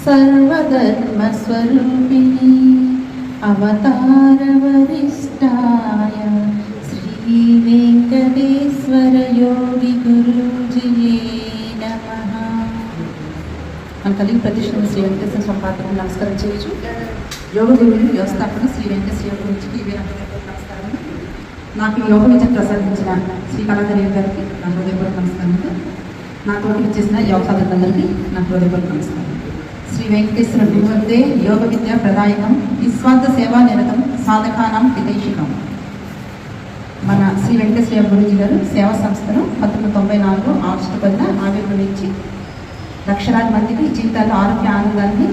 सर्वधर्मस्वरूपिणी अवतारवरिष्ठाय श्री वेंकटेश्वर योगी गुरुजिये नमः। మన కలిగి ప్రతిష్ఠ శ్రీ వెంకటేశ్వర స్వామి పాత్రకు నమస్కారం చేయొచ్చు. యోగ గురువు వ్యవస్థాపన శ్రీ వెంకటేశ్వర గురించి ఇవే నమస్కారం. నాకు యోగ విద్య ప్రసాదించిన శ్రీ కళాదేవి గారికి నా హృదయపూర్వక నమస్కారం. నాతో ఇచ్చేసిన యోగ సాధకులందరికీ నా హృదయపూర్వక నమస్కారం. శ్రీ వెంకటేశ్వర గురువందే యోగ విద్యా ప్రదాయకం నిస్వార్థ సేవా నిరతం సాధకానం హితైషికం. మన శ్రీ వెంకటేశ్వర గురుజీ గారు సేవా సంస్థను 1994 ఆగస్టు 10న ఆవిర్భవించి లక్షలాది మందికి జీవితాల్లో ఆరోగ్య ఆనందాన్ని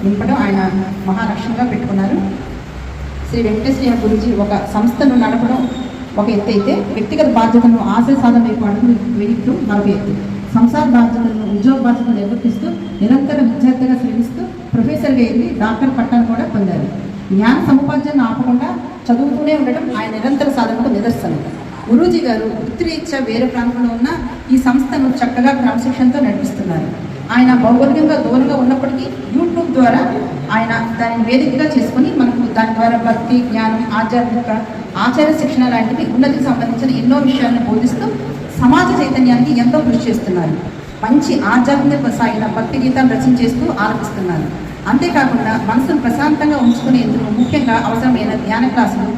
నింపడం ఆయన మహాలక్ష్యంగా పెట్టుకున్నారు. శ్రీ వెంకటేశ్వర గురుజీ ఒక సంస్థను నడపడం ఒక ఎత్తు అయితే, వ్యక్తిగత బాధ్యతలను ఆశయ సాధన వైపు అడుగు వేయడం మరొక ఎత్తు. సంసార బాధ్యతలను ఉద్యోగ బాధ్యతలు నిర్వర్తిస్తూ నిరంతర విద్యార్థిగా శ్రమిస్తూ ప్రొఫెసర్గా ఎదిగి డాక్టర్ పట్టాను కూడా పొందారు. జ్ఞాన సముపార్జనను ఆపకుండా చదువుతూనే ఉండటం ఆయన నిరంతర సాధనకు నిదర్శనం. గురూజీ గారు వృత్తిరీత్యా వేరే ప్రాంతంలో ఉన్న ఈ సంస్థను చక్కగా క్రమశిక్షణతో నడిపిస్తున్నారు. ఆయన భౌగోళికంగా దూరంగా ఉన్నప్పటికీ యూట్యూబ్ ద్వారా ఆయన దానిని వేదికగా చేసుకుని మనకు దాని ద్వారా భక్తి, జ్ఞానం, ఆధ్యాత్మిక ఆచార శిక్షణ లాంటివి ఉన్నతికి సంబంధించిన ఎన్నో విషయాలను బోధిస్తూ సమాజ చైతన్యానికి ఎంతో కృషి చేస్తున్నారు. మంచి ఆధ్యాత్మిక సాగిన భక్తి గీతాలు రచించేస్తూ ఆలపిస్తున్నారు. అంతేకాకుండా మనసును ప్రశాంతంగా ఉంచుకునేందుకు ముఖ్యంగా అవసరమైన ధ్యాన క్లాసులు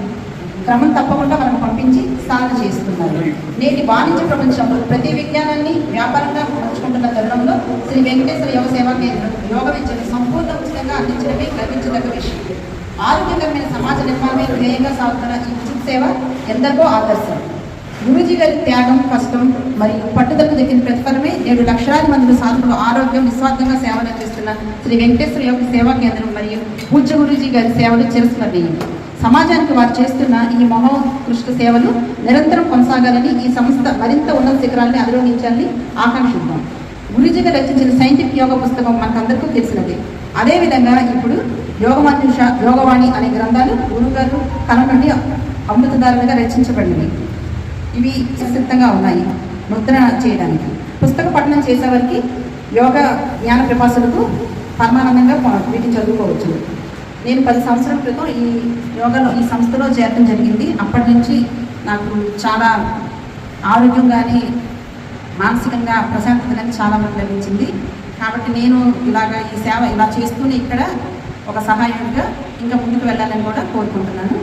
క్రమం తప్పకుండా మనకు పంపించి సాధన చేస్తున్నారు. నేటి వాణిజ్య ప్రపంచంలో ప్రతి విజ్ఞానాన్ని వ్యాపారంగా పంచుకుంటున్న తరుణంలో శ్రీ వెంకటేశ్వర యోగ సేవా కేంద్రం యోగ విద్యను సంపూర్ణ ఉచితంగా అందించడమే గర్వించదగ్గ విషయం. ఆరోగ్యకరమైన సమాజ నిర్మాణమే ధ్యేయంగా సాగుతున్న ఈ ఉచిత సేవ ఎందరికో ఆదర్శం. గురూజీ గారి త్యాగం, కష్టం మరియు పట్టుదలకు దక్కిన ప్రతిఫలమే నేడు లక్షలాది మంది సాధకులు ఆరోగ్యం నిస్వార్థంగా సేవలు అందిస్తున్న శ్రీ వెంకటేశ్వర యోగ సేవా కేంద్రం మరియు పూజ్య గురూజీ గారి సేవలు చిరస్మరణీయం. సమాజానికి వారు చేస్తున్న ఈ మహోత్కృష్ట సేవలు నిరంతరం కొనసాగాలని, ఈ సంస్థ మరింత ఉన్నత శిఖరాన్ని అధిరోహించాలని ఆకాంక్షిద్దాం. గురూజీ గారు రచించిన సైంటిఫిక్ యోగ పుస్తకం మనకందరికీ తెలిసినదే. అదేవిధంగా ఇప్పుడు యోగమంజుష, యోగవాణి అనే గ్రంథాలు గురువుగారు కళ నుండి అమృతదారులుగా రచించబడినవి. ఇవి సిద్ధంగా ఉన్నాయి ముద్రణ చేయడానికి. పుస్తక పఠనం చేసేవారికి యోగ జ్ఞాన పిపాసులకు పరమానందంగా వీటిని చదువుకోవచ్చు. నేను 10 సంవత్సరాల క్రితం ఈ యోగాలో ఈ సంస్థలో చేరడం జరిగింది. అప్పటి నుంచి నాకు చాలా ఆరోగ్యం కానీ మానసికంగా ప్రశాంతత కానీ చాలా మంది లభించింది. కాబట్టి నేను ఈ సేవ ఇలా చేస్తూనే ఇక్కడ ఒక సహాయంగా ఇంకా ముందుకు వెళ్ళాలని కూడా కోరుకుంటున్నాను.